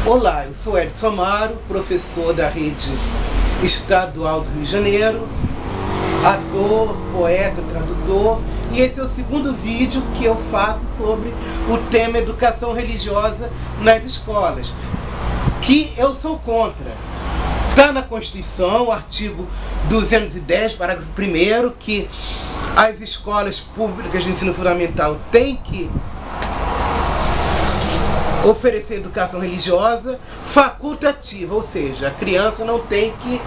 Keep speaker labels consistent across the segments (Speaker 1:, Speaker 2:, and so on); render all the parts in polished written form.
Speaker 1: Olá, eu sou Edson Amaro, professor da Rede Estadual do Rio de Janeiro, ator, poeta, tradutor, e esse é o segundo vídeo que eu faço sobre o tema educação religiosa nas escolas, que eu sou contra. Está na Constituição, o artigo 210, parágrafo 1º, que as escolas públicas de ensino fundamental têm que oferecer educação religiosa facultativa, ou seja, a criança não tem que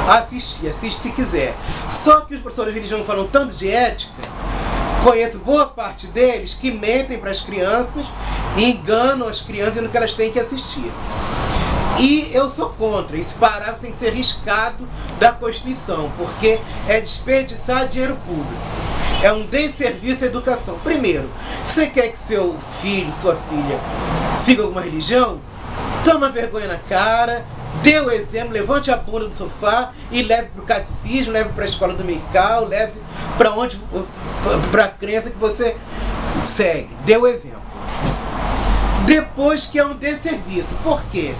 Speaker 1: assiste se quiser. Só que os professores de religião falam tanto de ética, conheço boa parte deles que mentem para as crianças e enganam as crianças no que elas têm que assistir. E eu sou contra, esse parágrafo tem que ser riscado da Constituição, porque é desperdiçar dinheiro público. É um desserviço à educação. Primeiro, se você quer que seu filho, sua filha, siga alguma religião, toma vergonha na cara, dê o exemplo, levante a bunda do sofá e leve para o catecismo, leve para a escola dominical, leve para a crença que você segue. Dê o exemplo. Depois que é um desserviço. Por quê?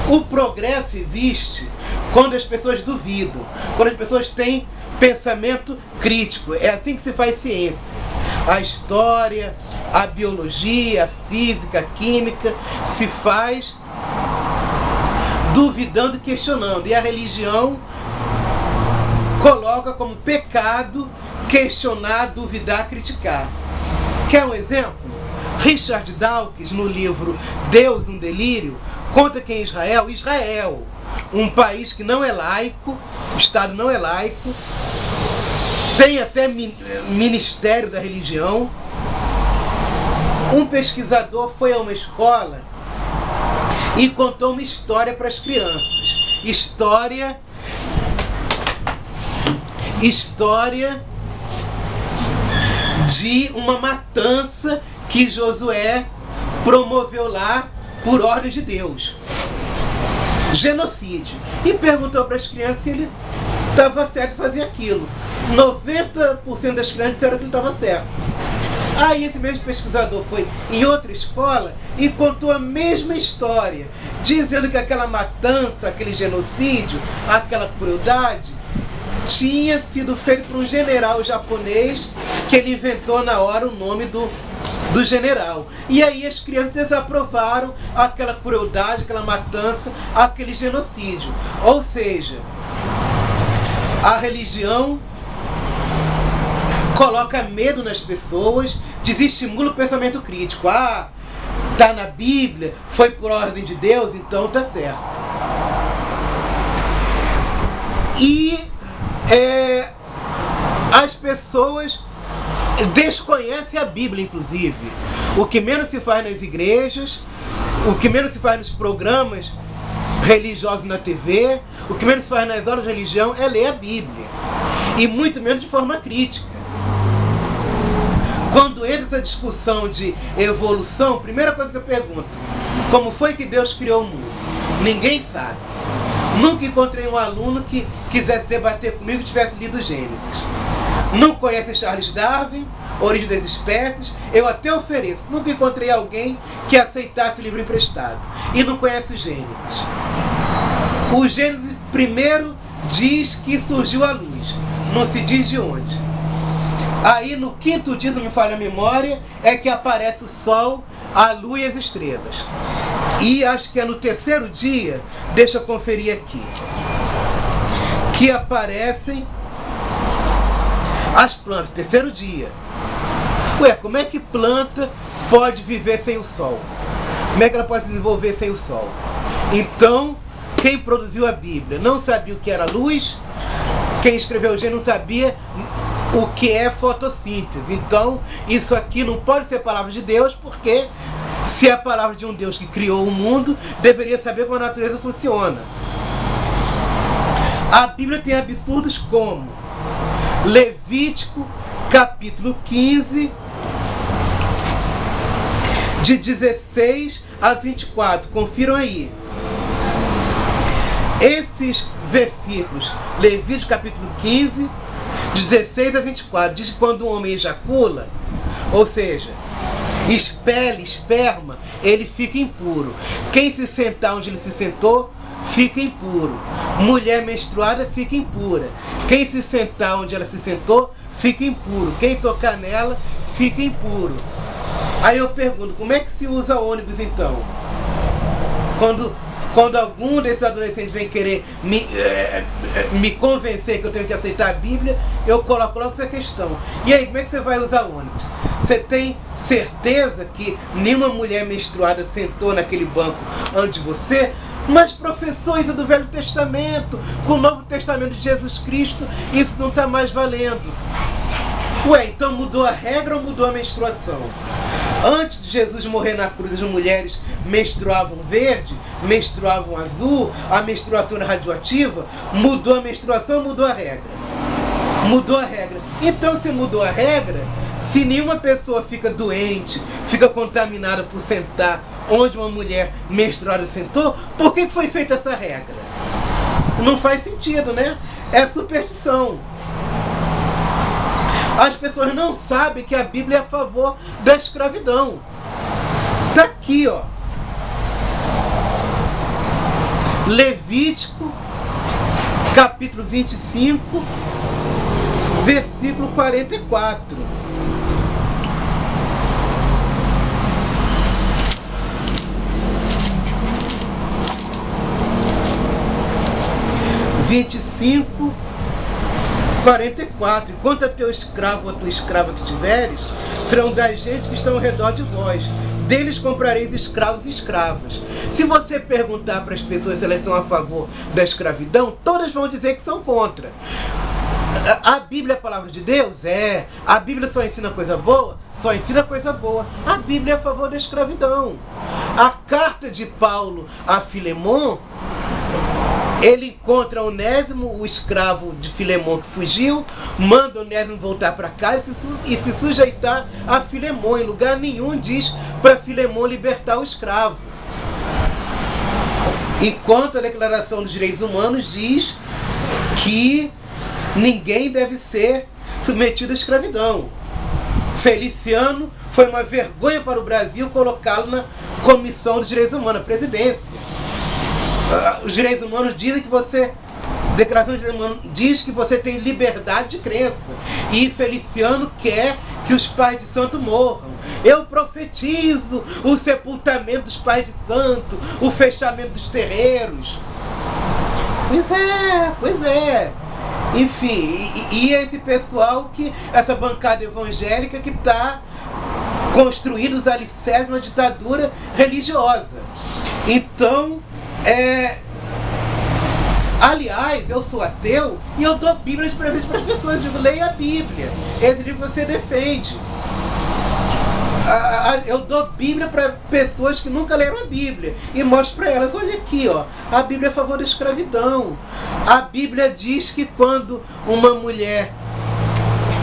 Speaker 1: O progresso existe quando as pessoas duvidam, quando as pessoas têm pensamento crítico. É assim que se faz ciência. A história, a biologia, a física, a química se faz duvidando e questionando. E a religião coloca como pecado questionar, duvidar, criticar. Quer um exemplo? Richard Dawkins, no livro Deus, um Delírio, conta que em Israel, um país que não é laico, o Estado não é laico, tem até Ministério da Religião, um pesquisador foi a uma escola e contou uma história para as crianças. História de uma matança que Josué promoveu lá por ordem de Deus. Genocídio. E perguntou para as crianças se ele estava certo em fazer aquilo. 90% das crianças disseram que ele estava certo. Aí esse mesmo pesquisador foi em outra escola e contou a mesma história, dizendo que aquela matança, aquele genocídio, aquela crueldade tinha sido feito por um general japonês que ele inventou na hora o nome do general. E aí as crianças desaprovaram aquela crueldade, aquela matança, aquele genocídio. Ou seja, a religião coloca medo nas pessoas, desestimula o pensamento crítico. Ah, tá na Bíblia, foi por ordem de Deus, então tá certo. E as pessoas desconhecem a Bíblia, inclusive. O que menos se faz nas igrejas, o que menos se faz nos programas religiosos na TV, o que menos se faz nas aulas de religião é ler a Bíblia. E muito menos de forma crítica. Quando entra essa discussão de evolução, primeira coisa que eu pergunto: como foi que Deus criou o mundo? Ninguém sabe. Nunca encontrei um aluno que quisesse debater comigo e tivesse lido Gênesis. Não conhece Charles Darwin, Origem das Espécies, eu até ofereço. Nunca encontrei alguém que aceitasse o livro emprestado. E não conhece o Gênesis. O Gênesis primeiro diz que surgiu a luz, não se diz de onde. Aí no quinto dia, se não me falha a memória, é que aparece o sol, a lua e as estrelas. E acho que é no terceiro dia, deixa eu conferir aqui, que aparecem as plantas, terceiro dia. Ué, como é que planta pode viver sem o sol? Como é que ela pode se desenvolver sem o sol? Então, quem produziu a Bíblia não sabia o que era luz, quem escreveu o Gênesis não sabia o que é fotossíntese. Então, isso aqui não pode ser palavra de Deus, porque se é a palavra de um Deus que criou o mundo, deveria saber como a natureza funciona. A Bíblia tem absurdos como Levítico, capítulo 15, de 16 a 24. Confiram aí. Esses versículos, Levítico, capítulo 15, de 16 a 24, diz que quando um homem ejacula, ou seja, expele esperma, ele fica impuro. Quem se sentar onde ele se sentou, fica impuro. Mulher menstruada fica impura. Quem se sentar onde ela se sentou, fica impuro. Quem tocar nela, fica impuro. Aí eu pergunto, como é que se usa ônibus então? Quando algum desses adolescentes vem querer me convencer que eu tenho que aceitar a Bíblia, eu coloco logo essa questão. E aí, como é que você vai usar ônibus? Você tem certeza que nenhuma mulher menstruada sentou naquele banco antes de você? Mas, professor, isso é do Velho Testamento. Com o Novo Testamento de Jesus Cristo, isso não está mais valendo. Ué, então mudou a regra ou mudou a menstruação? Antes de Jesus morrer na cruz, as mulheres menstruavam verde, menstruavam azul, a menstruação era radioativa. Mudou a menstruação, mudou a regra. Mudou a regra. Então, se mudou a regra, se nenhuma pessoa fica doente, fica contaminada por sentar onde uma mulher menstruada sentou, por que foi feita essa regra? Não faz sentido, né? É superstição. As pessoas não sabem que a Bíblia é a favor da escravidão. Está aqui, ó. Levítico, capítulo 25, versículo 44. (25, 44). Enquanto a teu escravo ou a tua escrava que tiveres, serão das gentes que estão ao redor de vós. Deles comprareis escravos e escravas. Se você perguntar para as pessoas se elas são a favor da escravidão, todas vão dizer que são contra. A Bíblia é a palavra de Deus? É. A Bíblia só ensina coisa boa? Só ensina coisa boa. A Bíblia é a favor da escravidão. A carta de Paulo a Filemon, ele encontra Onésimo, o escravo de Filemon que fugiu, manda Onésimo voltar para casa e se sujeitar a Filemon. Em lugar nenhum diz para Filemon libertar o escravo. Enquanto a Declaração dos Direitos Humanos diz que ninguém deve ser submetido à escravidão. Feliciano foi uma vergonha para o Brasil colocá-lo na Comissão dos Direitos Humanos, a presidência. Os direitos humanos dizem que você... A Declaração dos Direitos Humanos diz que você tem liberdade de crença. E Feliciano quer que os pais de santo morram. Eu profetizo o sepultamento dos pais de santo, o fechamento dos terreiros. Pois é. Enfim, e esse pessoal essa bancada evangélica que está construindo os alicerces de uma ditadura religiosa. Então, aliás, eu sou ateu e eu dou a Bíblia de presente para as pessoas. Eu digo, leia a Bíblia. Esse livro você defende. Eu dou Bíblia para pessoas que nunca leram a Bíblia e mostro para elas, olha aqui, ó, a Bíblia é a favor da escravidão. A Bíblia diz que quando uma mulher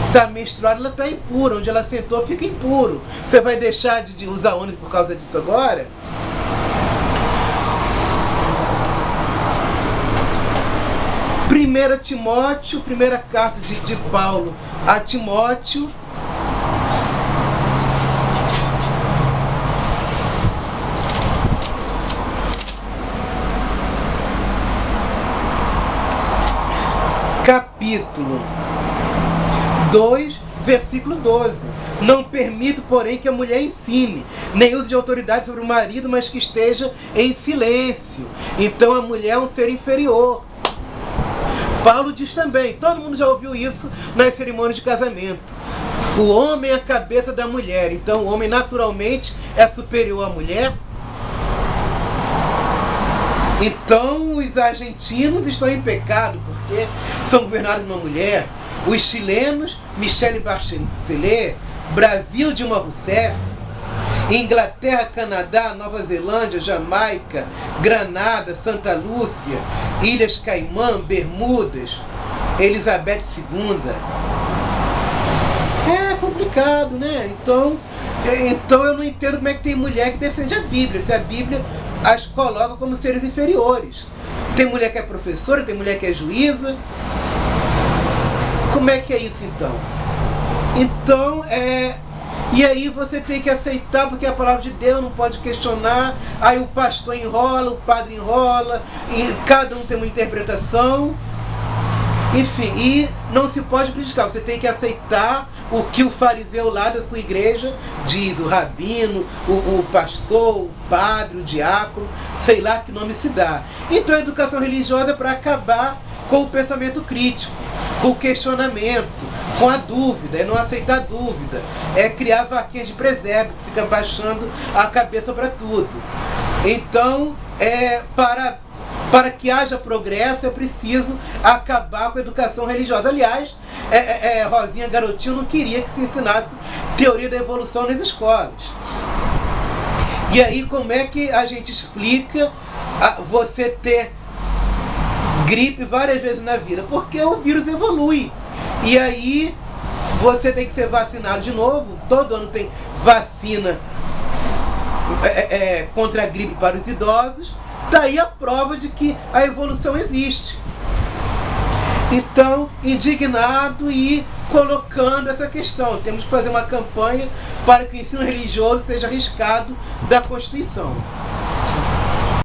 Speaker 1: está menstruada, ela está impura. Onde ela sentou, fica impuro. Você vai deixar de usar ônibus por causa disso agora? 1 Timóteo, primeira carta de Paulo a Timóteo, capítulo 2, versículo 12. Não permito, porém, que a mulher ensine, nem use de autoridade sobre o marido, mas que esteja em silêncio. Então a mulher é um ser inferior. Paulo diz também, todo mundo já ouviu isso nas cerimônias de casamento. O homem é a cabeça da mulher, então o homem naturalmente é superior à mulher. Então os argentinos estão em pecado porque são governados por uma mulher. Os chilenos, Michelle Bachelet, Brasil, Dilma Rousseff, Inglaterra, Canadá, Nova Zelândia, Jamaica, Granada, Santa Lúcia, Ilhas Caimã, Bermudas, Elizabeth II. É complicado, né? Então eu não entendo como é que tem mulher que defende a Bíblia, se a Bíblia as coloca como seres inferiores. Tem mulher que é professora, tem mulher que é juíza. Como é que é isso então? Então E aí você tem que aceitar, porque é a palavra de Deus, não pode questionar. Aí o pastor enrola, o padre enrola, e cada um tem uma interpretação. Enfim, e não se pode criticar, você tem que aceitar o que o fariseu lá da sua igreja diz, o rabino, o pastor, o padre, o diácono, sei lá que nome se dá. Então a educação religiosa é para acabar com o pensamento crítico, com o questionamento, com a dúvida, é não aceitar dúvida, é criar vaquinhas de presépio, que fica baixando a cabeça para tudo. Então, para que haja progresso é preciso acabar com a educação religiosa. Aliás, Rosinha Garotinho não queria que se ensinasse teoria da evolução nas escolas. E aí como é que a gente explica você ter gripe várias vezes na vida? Porque o vírus evolui. E aí você tem que ser vacinado de novo. Todo ano tem vacina contra a gripe para os idosos. Daí a prova de que a evolução existe. Então, indignado e colocando essa questão. Temos que fazer uma campanha para que o ensino religioso seja arriscado da Constituição.